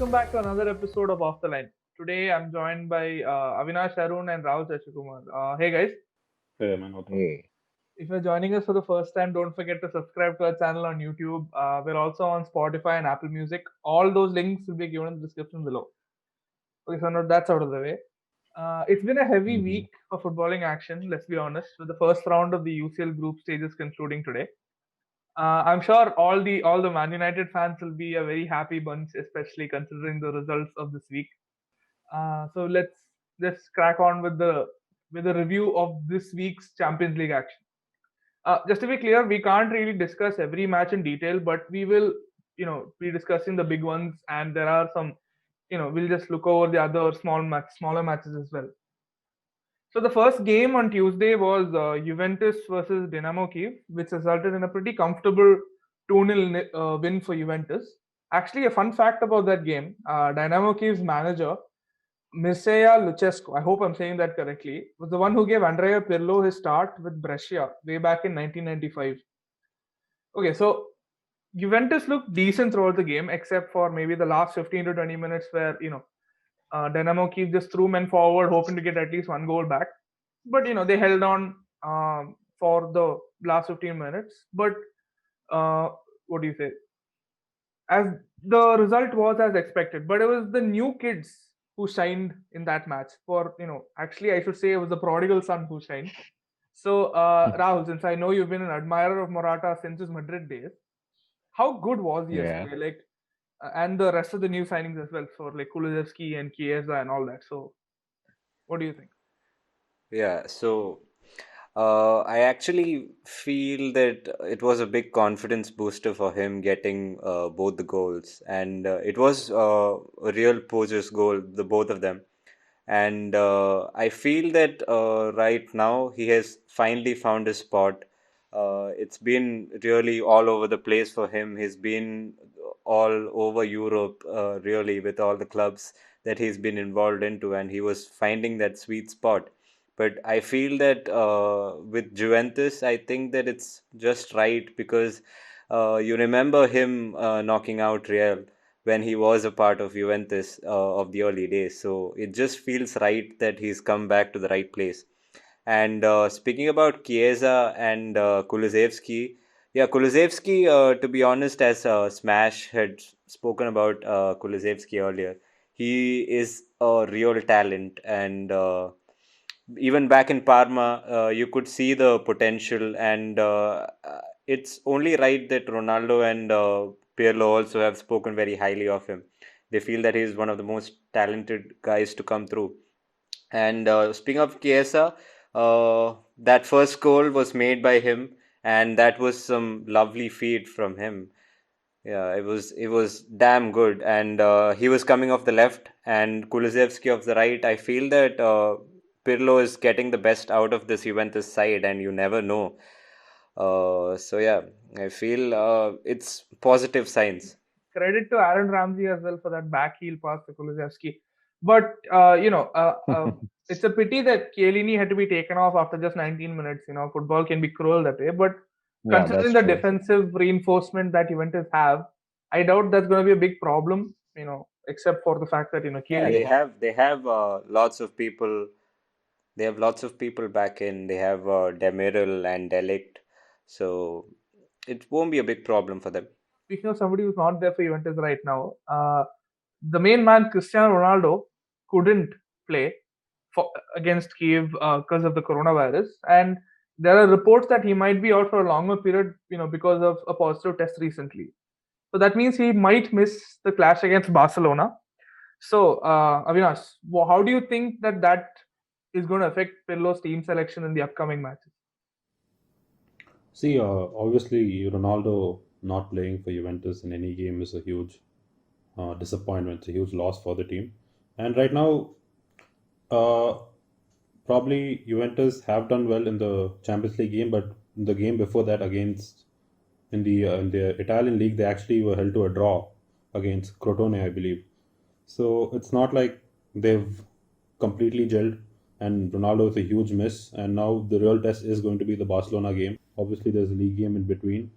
welcome back to another episode of Off the Line. Today I'm joined by Avinash Arun and Rahul Shachikumar. Hey guys, Hey man, what's up? Hey, if you're joining us for the first time, don't forget to subscribe to our channel on YouTube. We're also on Spotify and Apple Music. All those links will be given in the description below. Okay, so now that's out of the way. It's been a heavy hmm week of footballing action, let's be honest, with the first round of the UCL group stages concluding today. I'm sure all the Man United fans will be a very happy bunch, especially considering the results of this week. So let's just crack on with the review of this week's Champions League action. Just to be clear, we can't really discuss every match in detail, but we will, be discussing the big ones, and there are some, we'll just look over the other smaller matches as well. So the first game on Tuesday was Juventus versus Dynamo Kiev, which resulted in a pretty comfortable 2-0 win for Juventus. Actually, a fun fact about that game: Dynamo Kiev's manager Mircea Lucescu, I hope I'm saying that correctly, was the one who gave Andrea Pirlo his start with Brescia way back in 1995. Okay, so Juventus looked decent throughout the game, except for maybe the last 15 to 20 minutes where, Dynamo Kiev just threw men forward, hoping to get at least one goal back. But, they held on for the last 15 minutes. But, what do you say? As the result was as expected, but it was the new kids who shined in that match. For actually, I should say it was the prodigal son who shined. So, Rahul, since I know you've been an admirer of Morata since his Madrid days, how good was he Yeah. yesterday? Like, and the rest of the new signings as well, for like Kulusevski and Chiesa and all that. So, what do you think? Yeah, so I actually feel that it was a big confidence booster for him getting both the goals, and it was a real poser's goal, the both of them. And I feel that right now he has finally found his spot. It's been really all over the place for him. He's been all over Europe, really, with all the clubs that he's been involved into, and he was finding that sweet spot. But I feel that with Juventus, I think that it's just right because you remember him knocking out Real when he was a part of Juventus of the early days. So it just feels right that he's come back to the right place. And speaking about Chiesa and Kulusevski, yeah, Kulusevski, to be honest, as Smash had spoken about Kulusevski earlier, he is a real talent. And even back in Parma, you could see the potential. And it's only right that Ronaldo and Pirlo also have spoken very highly of him. They feel that he is one of the most talented guys to come through. And speaking of Chiesa, that first goal was made by him, and that was some lovely feed from him. Yeah, it was damn good, and he was coming off the left, and Kulusevski off the right. I feel that Pirlo is getting the best out of this Juventus side, and you never know. So yeah, I feel it's positive signs. Credit to Aaron Ramsey as well for that back heel pass to Kulusevski. But it's a pity that Chiellini had to be taken off after just 19 minutes. Football can be cruel that way. But Yeah, considering that's the true. defensive reinforcement that Juventus have, I doubt that's going to be a big problem. Except for the fact that Yeah, Chiellini. they have lots of people. They have lots of people back in. They have Demiral and Delict, so it won't be a big problem for them. Speaking of somebody who's not there for Juventus right now, the main man Cristiano Ronaldo couldn't play for against Kiev because of the coronavirus, and there are reports that he might be out for a longer period, because of a positive test recently. So that means he might miss the clash against Barcelona. So, Avinash, how do you think that is going to affect Pirlo's team selection in the upcoming matches? See, obviously, Ronaldo not playing for Juventus in any game is a huge disappointment, a huge loss for the team. And right now, uh, probably Juventus have done well in the Champions League game, but in the game before that, against in the Italian league, they actually were held to a draw against Crotone, I believe. So it's not like they've completely gelled, and Ronaldo is a huge miss. And now the real test is going to be the Barcelona game. Obviously, there's a league game in between.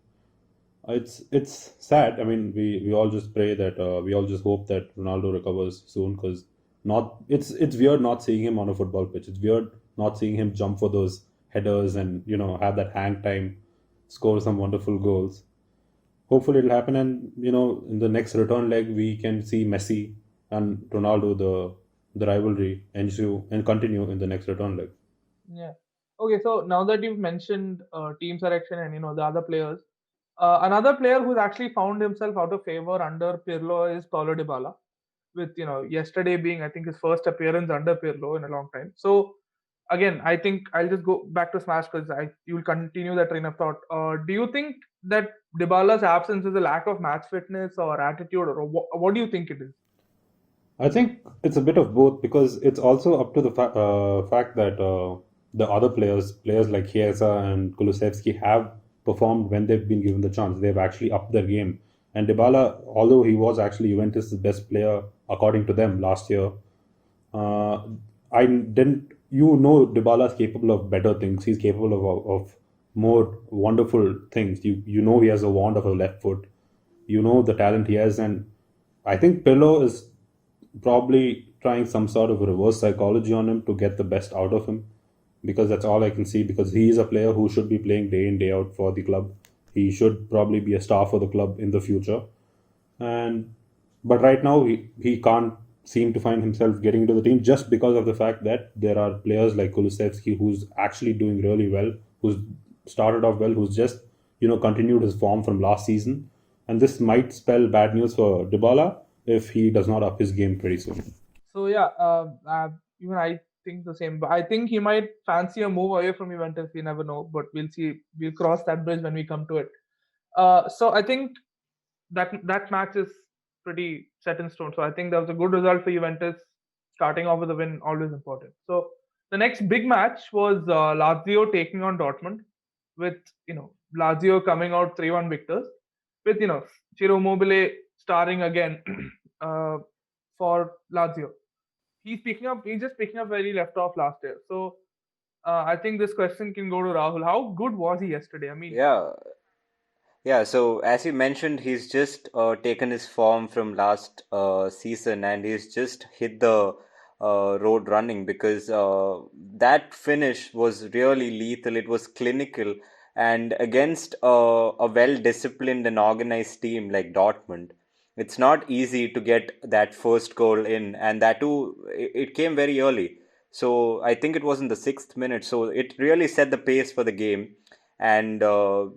It's sad. I mean, we all just pray that we all just hope that Ronaldo recovers soon, because not it's weird not seeing him on a football pitch. It's weird not seeing him jump for those headers and have that hang time, score some wonderful goals. Hopefully it'll happen, and in the next return leg we can see Messi and Ronaldo, the rivalry ensue and continue in the next return leg. Yeah. Okay, so now that you've mentioned team selection and the other players, another player who's actually found himself out of favor under Pirlo is Paulo Dybala, with yesterday being, I think, his first appearance under Pirlo in a long time. So again, I think I'll just go back to Smash because I you'll continue that train of thought. Do you think that Dybala's absence is a lack of match fitness or attitude, or what do you think it is? I think it's a bit of both, because it's also up to the fact that the other players like Chiesa and Kulusevski have performed when they've been given the chance. They've actually upped their game. And Dybala, although he was actually Juventus' best player according to them last year, uh, I didn't. Dybala is capable of better things. He's capable of more wonderful things. He has a wand of a left foot. The talent he has, and I think Pirlo is probably trying some sort of reverse psychology on him to get the best out of him, because that's all I can see. Because he is a player who should be playing day in day out for the club. He should probably be a star for the club in the future, and but right now he can't seem to find himself getting into the team, just because of the fact that there are players like Kulusevski who's actually doing really well, who's started off well, who's just continued his form from last season, and this might spell bad news for Dybala if he does not up his game pretty soon. So yeah, even I think the same. But I think he might fancy a move away from Juventus. We never know, but we'll see. We'll cross that bridge when we come to it. So I think that match is pretty set in stone. So I think that was a good result for Juventus. Starting off with a win, always important. So the next big match was Lazio taking on Dortmund, with Lazio coming out 3-1 victors, with Ciro Immobile starring again uh, for Lazio. He's just picking up where he left off last year. So I think this question can go to Rahul. How good was he yesterday? I mean, Yeah, yeah. So as you mentioned, he's just taken his form from last season, and he's just hit the road running, because that finish was really lethal. It was clinical, and against a well-disciplined and organized team like Dortmund, it's not easy to get that first goal in, and that too, it came very early. So I think it was in the sixth minute. So it really set the pace for the game. And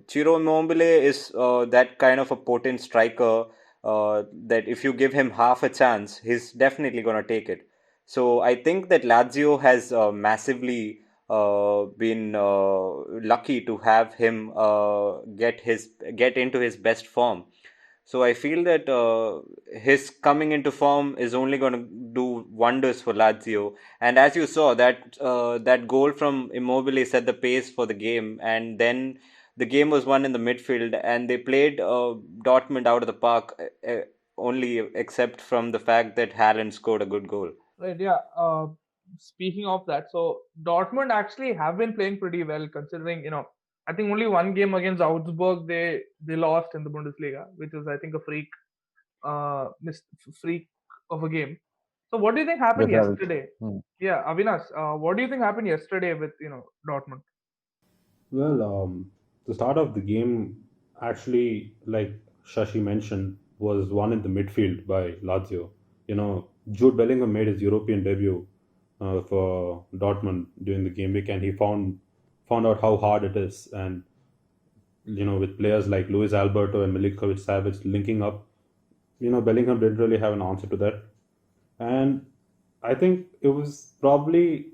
Ciro Immobile is that kind of a potent striker that if you give him half a chance, he's definitely going to take it. So I think that Lazio has massively been lucky to have him get into his best form. So I feel that his coming into form is only going to do wonders for Lazio. And as you saw, that goal from Immobile set the pace for the game, and then the game was won in the midfield, and they played Dortmund out of the park, only except from the fact that Haaland scored a good goal. right, yeah. Speaking of that, so Dortmund actually have been playing pretty well, considering I think only one game against Augsburg they lost in the Bundesliga, which is I think a freak of a game. So what do you think happened result. yesterday? Hmm. Yeah, Avinash, what do you think happened yesterday with Dortmund? Well, the start of the game, actually, like Shashi mentioned, was won in the midfield by Lazio. Jude Bellingham made his European debut for Dortmund during the game week, and he found out how hard it is. And with players like Luis Alberto and Milinkovic Savic linking up, Bellingham didn't really have an answer to that. And I think it was probably,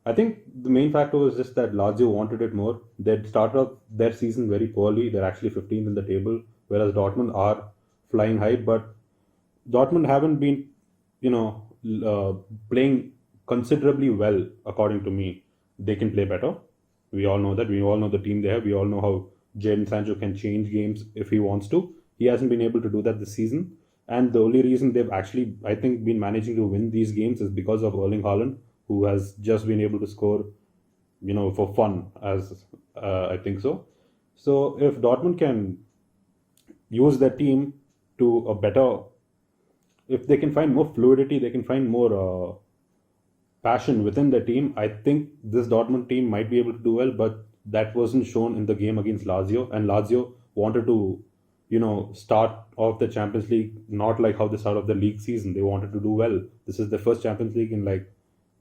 I think the main factor was just that Lazio wanted it more. They'd started off their season very poorly. They're actually 15th in the table, whereas Dortmund are flying high. But Dortmund haven't been, playing considerably well, according to me. They can play better. We all know that. We all know the team they have. We all know how Jadon Sancho can change games if he wants to. He hasn't been able to do that this season. And the only reason they've actually, I think, been managing to win these games is because of Erling Haaland, who has just been able to score, for fun, as I think so. So if Dortmund can use their team to a better. If they can find more fluidity, they can find more passion within the team. I think this Dortmund team might be able to do well, but that wasn't shown in the game against Lazio. And Lazio wanted to, start off the Champions League not like how they start off the league season. They wanted to do well. This is the first Champions League in like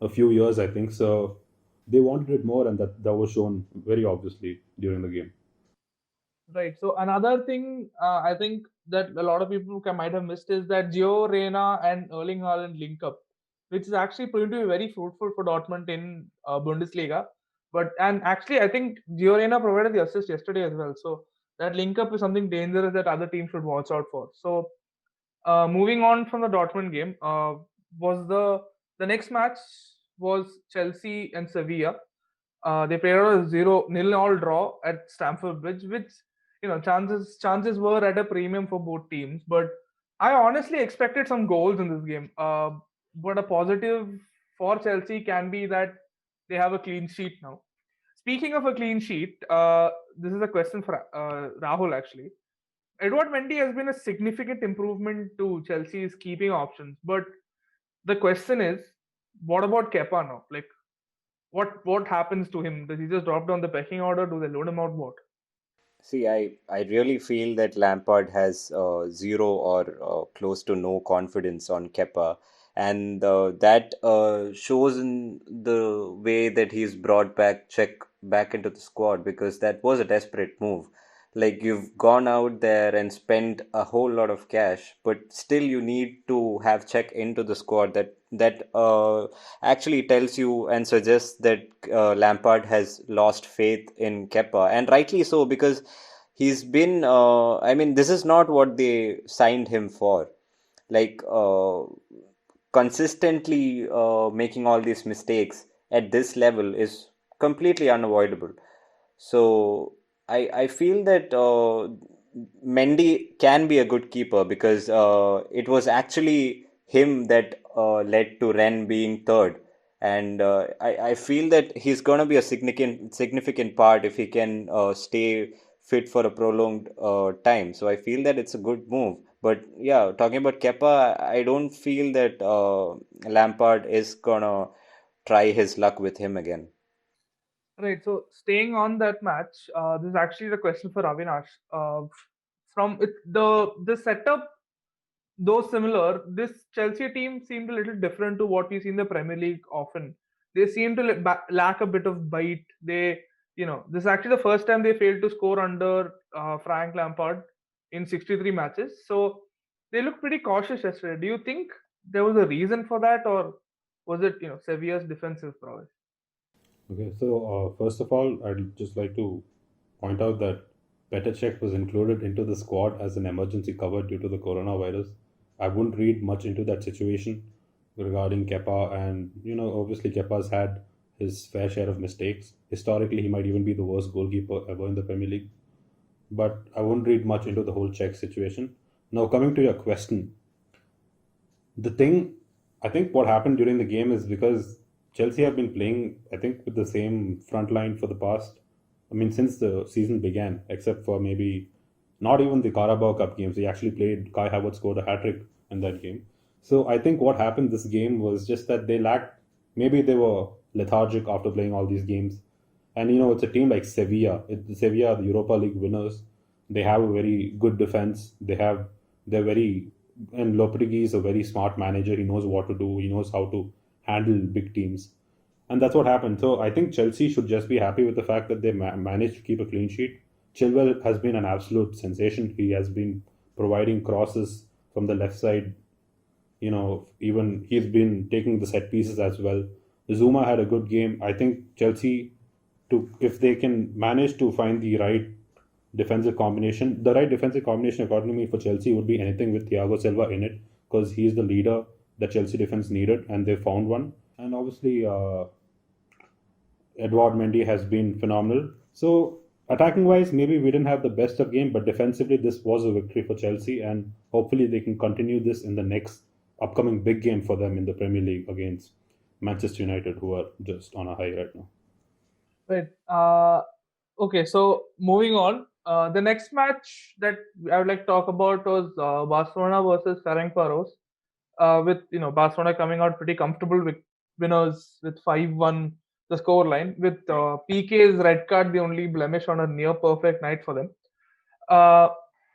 a few years, I think. So they wanted it more, and that was shown very obviously during the game. Right. So another thing I think that a lot of people might have missed is that Gio Reyna and Erling Haaland link up, which is actually proven to be very fruitful for Dortmund in Bundesliga. But and actually, I think Gio Reyna provided the assist yesterday as well. So that link up is something dangerous that other teams should watch out for. So moving on from the Dortmund game, was the next match was Chelsea and Sevilla. They played out a 0-0 all draw at Stamford Bridge, which chances were at a premium for both teams. But I honestly expected some goals in this game. But a positive for Chelsea can be that they have a clean sheet now. Speaking of a clean sheet, this is a question for Rahul actually. Edward Mendy has been a significant improvement to Chelsea's keeping options, but the question is, what about Kepa now? Like, what happens to him? Does he just drop down the pecking order? Do they load him out? What? See, I really feel that Lampard has zero or close to no confidence on Kepa, and that shows in the way that he's brought back Czech back into the squad, because that was a desperate move. Like, you've gone out there and spent a whole lot of cash, but still you need to have Czech into the squad. That actually tells you and suggests that Lampard has lost faith in Kepa, and rightly so, because he's been. I mean, this is not what they signed him for. Like, consistently making all these mistakes at this level is completely unavoidable. So I feel that Mendy can be a good keeper, because it was actually him that led to Ren being third, and I feel that he's going to be a significant part if he can stay fit for a prolonged time. So I feel that it's a good move. But yeah, talking about Kepa, I don't feel that Lampard is gonna try his luck with him again. Right. So staying on that match, this is actually the question for Avinash. From it, the setup, though similar, this Chelsea team seemed a little different to what we see in the Premier League often. They seem to lack a bit of bite. This is actually the first time they failed to score under Frank Lampard in 63 matches. So they look pretty cautious yesterday. Do you think there was a reason for that, or was it Sevilla's defensive prowess? Okay, so first of all, I'd just like to point out that Petacek was included into the squad as an emergency cover due to the coronavirus. I wouldn't read much into that situation regarding Kepa, and obviously Kepa's had his fair share of mistakes. Historically, he might even be the worst goalkeeper ever in the Premier League. But I wouldn't read much into the whole Czech situation. Now, coming to your question, the thing, I think what happened during the game is because Chelsea have been playing, I think, with the same front line for the past, I mean, since the season began, except for maybe not even the Carabao Cup games. They actually played, Kai Havertz scored a hat trick in that game. So I think what happened this game was just that they lacked, maybe they were lethargic after playing all these games. And it's a team like Sevilla. Sevilla, the Europa League winners. They have a very good defense. They're very, and Lopetegui is a very smart manager. He knows what to do. He knows how to handle big teams, and that's what happened. So I think Chelsea should just be happy with the fact that they managed to keep a clean sheet. Chilwell has been an absolute sensation. He has been providing crosses from the left side. Even he's been taking the set pieces as well. Zuma had a good game. I think Chelsea, to if they can manage to find the right defensive combination according to me for Chelsea would be anything with Thiago Silva in it, because he's the leader that Chelsea defense needed, and they found one. And obviously, Edouard Mendy has been phenomenal. So attacking wise, maybe we didn't have the best of game, but defensively, this was a victory for Chelsea, and hopefully they can continue this in the next upcoming big game for them in the Premier League against Manchester United, who are just on a high right now. Right. Okay. So moving on. The next match that I would like to talk about was Barcelona versus Ferencvaros, with Barcelona coming out pretty comfortable with winners with 5-1 the score line, with PK's red card the only blemish on a near perfect night for them. Uh,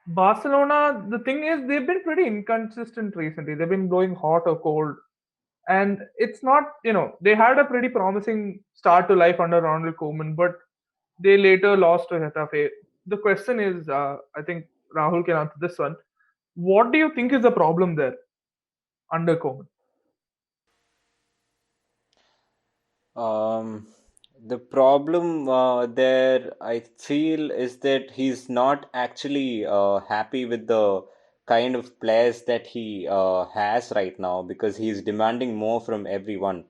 Barcelona, the thing is, they've been pretty inconsistent recently. They've been blowing hot or cold, and it's not, they had a pretty promising start to life under Ronald Koeman, but they later lost to Getafe. The question is, I think Rahul can answer this one. What do you think is the problem there under Koeman? Um, the problem there, I feel, is that he's not actually happy with the kind of players that he has right now, because he's demanding more from everyone.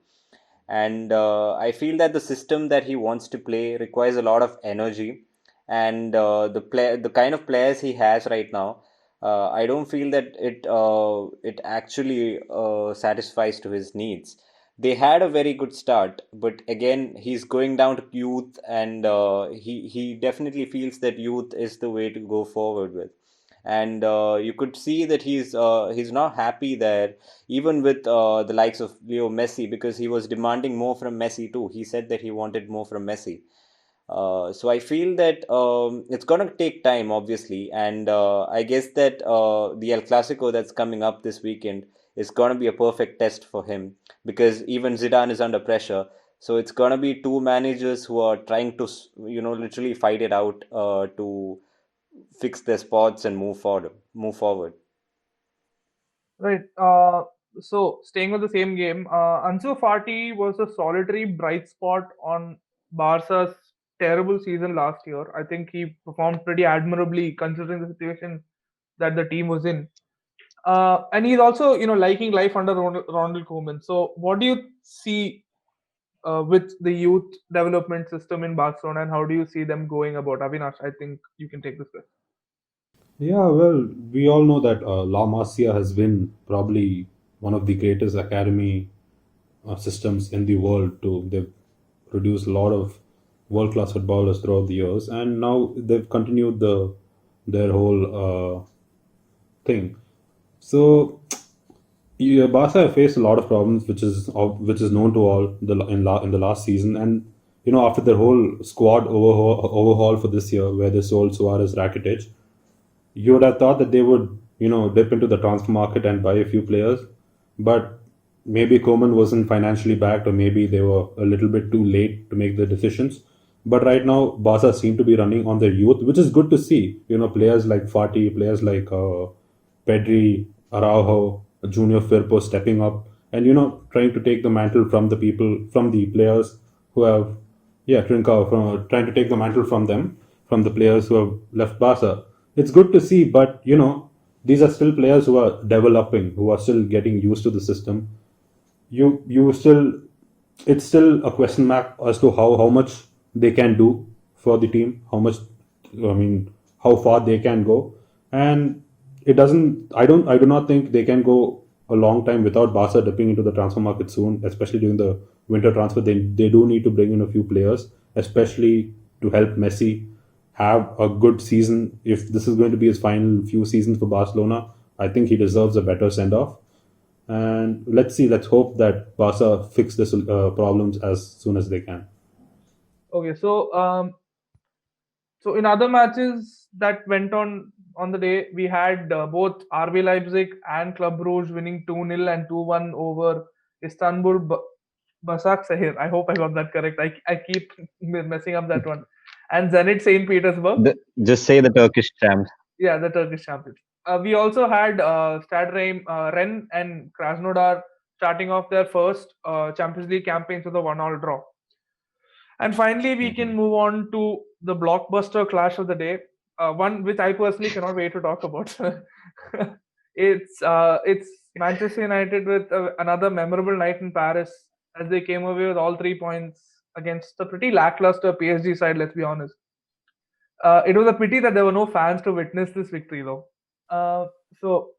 And I feel that the system that he wants to play requires a lot of energy, and the kind of players he has right now, I don't feel that it actually satisfies to his needs. They had a very good start, but again, he's going down to youth, and he definitely feels that youth is the way to go forward with. And you could see that he's not happy there, even with the likes of Leo Messi, because he was demanding more from Messi too. He said that he wanted more from Messi. So I feel that it's gonna take time, obviously, and I guess that the El Clasico that's coming up this weekend is gonna be a perfect test for him, because even Zidane is under pressure. So it's gonna be two managers who are trying to, literally fight it out to fix their spots and move forward. Move forward. Right. So staying with the same game, Ansu Fati was a solitary bright spot on Barca's terrible season last year. I think he performed pretty admirably considering the situation that the team was in. And he's also, liking life under Ronald Koeman. So, what do you see with the youth development system in Barcelona, and how do you see them going about? Avinash, I think you can take this question. Yeah, well, we all know that La Masia has been probably one of the greatest academy systems in the world. They've produced a lot of world class footballers throughout the years, and now they've continued their whole thing. So yeah, Barca have faced a lot of problems, which is known to all in the last season, and after their whole squad overhaul for this year, where they sold Suarez, Rakitic, you would have thought that they would, dip into the transfer market and buy a few players, but maybe Koeman wasn't financially backed, or maybe they were a little bit too late to make the decisions. But right now, Barca seem to be running on their youth, which is good to see. Players like Fati, players like Pedri, Araujo, Junior Firpo stepping up, and trying to take the mantle from the players who have, yeah, Trincao, from trying to take the mantle from them, from the players who have left Barca. It's good to see, but these are still players who are developing, who are still getting used to the system. You still, it's still a question mark as to how much they can do for the team, how much, I mean, how far they can go. And it doesn't, I do not think they can go a long time without Barca dipping into the transfer market soon, especially during the winter transfer. They do need to bring in a few players, especially to help Messi have a good season. If this is going to be his final few seasons for Barcelona, I think he deserves a better send off. And let's see, let's hope that Barca fix this problems as soon as they can. Okay, so in other matches that went on the day, we had both RB Leipzig and Club Brugge winning 2-0 and 2-1 over Istanbul Başakşehir. I hope I got that correct. I keep messing up that one. And Zenit St. Petersburg. Just say the Turkish champs. Yeah, the Turkish champions. We also had Stade Rennes and Krasnodar starting off their first Champions League campaigns with a 1-all draw. And finally, we can Mhm. move on to the blockbuster clash of the day, one which I personally cannot wait to talk about. It's Manchester United with another memorable night in Paris, as they came away with all 3 points against a pretty lackluster PSG side. Let's be honest. It was a pity that there were no fans to witness this victory, though. Uh, so,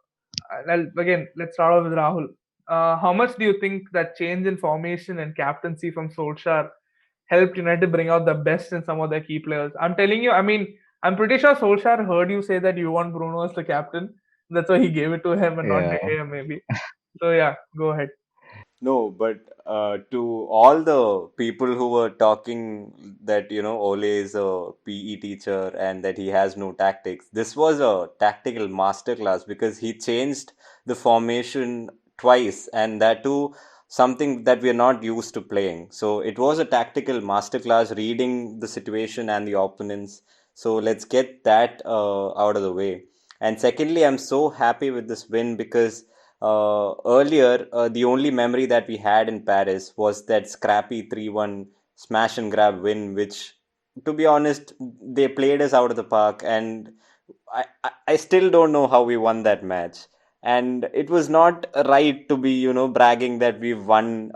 again, let's start off with Rahul. How much do you think that change in formation and captaincy from Solskjaer helped United bring out the best in some of their key players? I'm telling you, I mean, I'm pretty sure Solskjaer heard you say that you want Bruno as the captain. That's why he gave it to him and not De Yeah. Gea, maybe. So yeah, go ahead. No, but to all the people who were talking that, Ole is a PE teacher and that he has no tactics, this was a tactical masterclass because he changed the formation twice, and that too something that we are not used to playing. So it was a tactical masterclass reading the situation and the opponents. So let's get that out of the way. And secondly, I'm so happy with this win because earlier, the only memory that we had in Paris was that scrappy 3-1 smash and grab win, which, to be honest, they played us out of the park, and I still don't know how we won that match. And it was not right to be, bragging that we won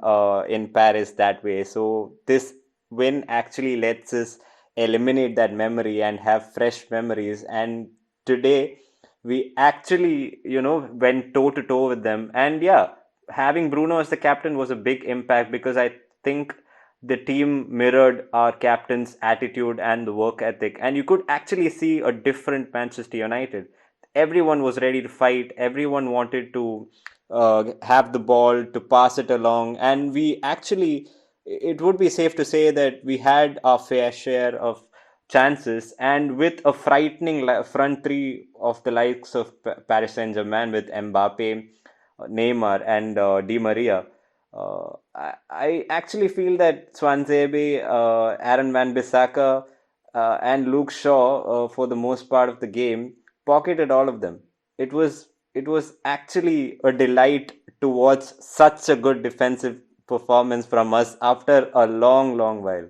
in Paris that way. So this win actually lets us eliminate that memory and have fresh memories. And today, we actually, went toe to toe with them. And yeah, having Bruno as the captain was a big impact because I think the team mirrored our captain's attitude and the work ethic. And you could actually see a different Manchester United. Everyone was ready to fight, everyone wanted to have the ball, to pass it along. And we actually, it would be safe to say that we had our fair share of chances, and with a frightening front three of the likes of Paris Saint-Germain with Mbappe, Neymar, and Di Maria, I actually feel that Swansea, Aaron Van Bissaka, and Luke Shaw, for the most part of the game, pocketed all of them. It was actually a delight to watch such a good defensive performance from us after a long, long while.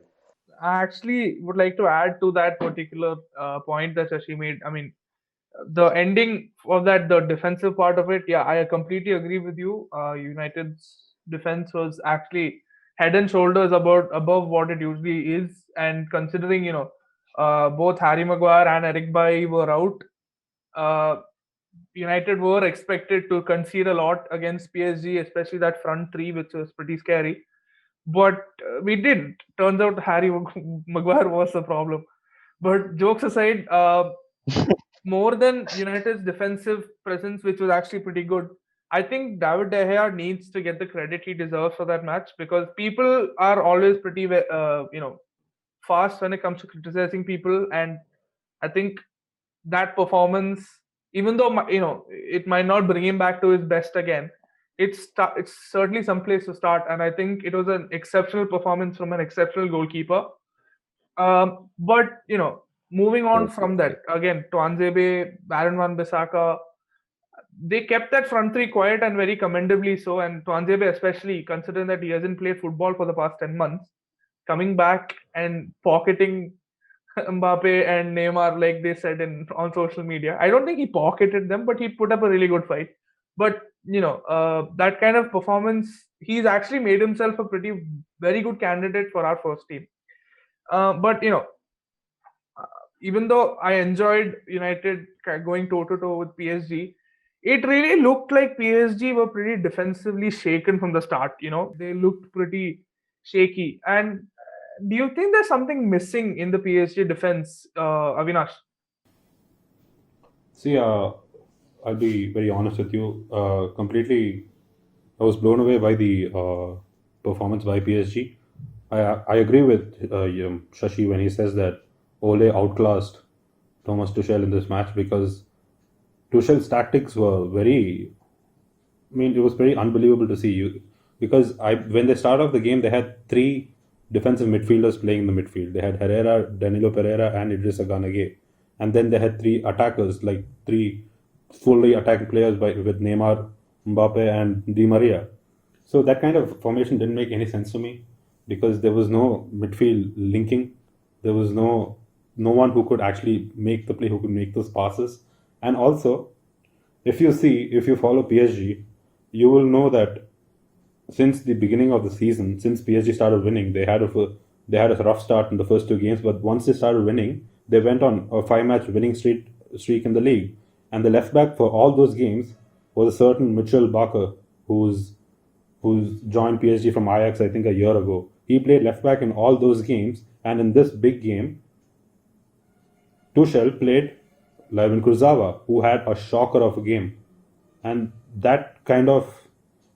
I actually would like to add to that particular point that Shashi made. I mean, the ending of that, the defensive part of it, yeah, I completely agree with you. United's defense was actually head and shoulders above what it usually is, and considering both Harry Maguire and Eric Bailly were out, uh, United were expected to concede a lot against PSG, especially that front three, which was pretty scary. But we didn't. Turns out Harry Maguire was the problem. But jokes aside, more than United's defensive presence, which was actually pretty good, I think David De Gea needs to get the credit he deserves for that match because people are always pretty, fast when it comes to criticizing people, and I think that performance, even though it might not bring him back to his best again, it's certainly some place to start, and I think it was an exceptional performance from an exceptional goalkeeper. But moving on Yes, from yes, that, yes. again, Tuanzebe, Baron Van Bissaka, they kept that front three quiet and very commendably so. And Tuanzebe, especially considering that he hasn't played football for the past 10 months, coming back and pocketing Mbappe and Neymar, like they said in on social media. I don't think he pocketed them, but he put up a really good fight. But that kind of performance, he's actually made himself a pretty very good candidate for our first team. But even though I enjoyed United going toe to toe with PSG, it really looked like PSG were pretty defensively shaken from the start. They looked pretty shaky. And do you think there's something missing in the PSG defense, Avinash? See, I'll be very honest with you. Completely, I was blown away by the performance by PSG. I agree with Shashi when he says that Ole outclassed Thomas Tuchel in this match because Tuchel's tactics were very. I mean, it was very unbelievable to see you because when they start off the game, they had three defensive midfielders playing in the midfield. They had Herrera, Danilo Pereira, and Idrissa Ganage, and then they had three attackers, like three fully attacking players with Neymar, Mbappe, and Di Maria. So that kind of formation didn't make any sense to me because there was no midfield linking. There was no one who could actually make the play, who could make those passes, and also if you follow PSG, you will know that since the beginning of the season, since PSG started winning, they had a rough start in the first two games, but once they started winning, they went on a five-match winning streak in the league, and the left back for all those games was a certain Mitchell Barker, who's joined PSG from Ajax, I think a year ago. He played left back in all those games, and in this big game, Tuchel played Levin Kurzawa, who had a shocker of a game. And that kind of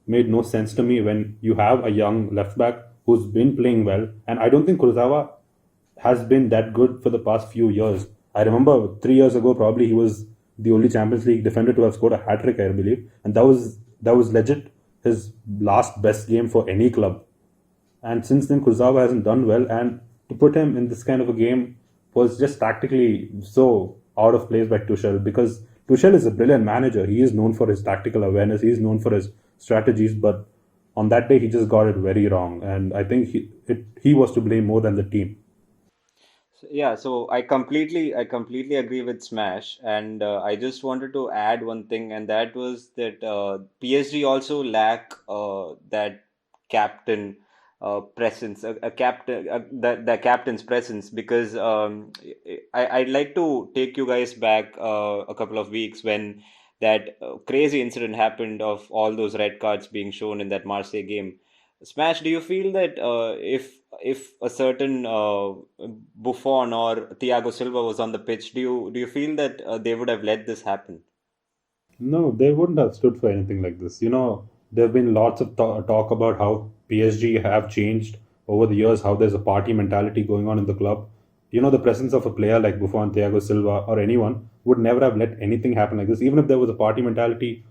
made no sense to me when you have a young left back who's been playing well. And I don't think Kurzawa has been that good for the past few years. I remember 3 years ago, probably he was the only Champions League defender to have scored a hat trick, I believe, and that was legit his last best game for any club. And since then, Kurzawa hasn't done well, and to put him in this kind of a game was just tactically so out of place by Tuchel, because Tuchel is a brilliant manager. He is known for his tactical awareness. He is known for his strategies, but on that day he just got it very wrong, and I think he was to blame more than the team. Yeah, so I completely agree with Smash, and I just wanted to add one thing, and that was that PSG also lack that captain presence, a captain, the captain's presence, because I'd like to take you guys back a couple of weeks when that crazy incident happened of all those red cards being shown in that Marseille game. Smash, do you feel that if a certain Buffon or Thiago Silva was on the pitch, do you feel that they would have let this happen? No, they wouldn't have stood for anything like this. There have been lots of talk about how PSG have changed over the years, how there's a party mentality going on in the club. The presence of a player like Buffon, Thiago Silva, or anyone would never have let anything happen like this. Even if there was a party mentality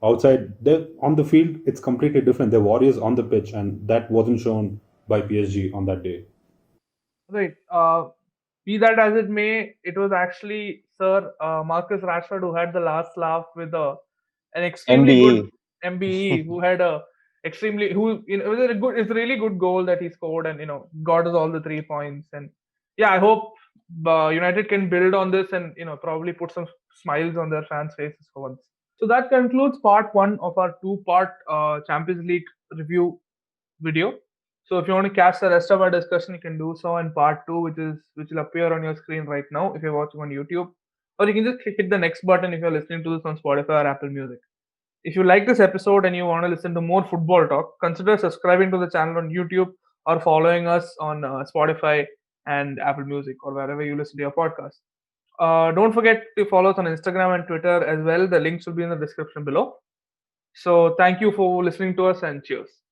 outside, on the field, it's completely different. They're warriors on the pitch, and that wasn't shown by PSG on that day. Right. Be that as it may, it was actually Sir Marcus Rashford who had the last laugh with an extremely good MBE. MBE who had a extremely who it was a good it's a really good goal that he scored and got us all the 3 points. And yeah, I hope United can build on this and probably put some smiles on their fans' faces for once. So that concludes part one of our two-part Champions League review video. So if you want to catch the rest of our discussion, you can do so in part two, which will appear on your screen right now if you're watching on YouTube, or you can just hit the next button if you're listening to this on Spotify or Apple Music. If you like this episode and you want to listen to more football talk, consider subscribing to the channel on YouTube or following us on Spotify and Apple Music or wherever you listen to your podcast. Don't forget to follow us on Instagram and Twitter as well. The links will be in the description below. So thank you for listening to us and cheers.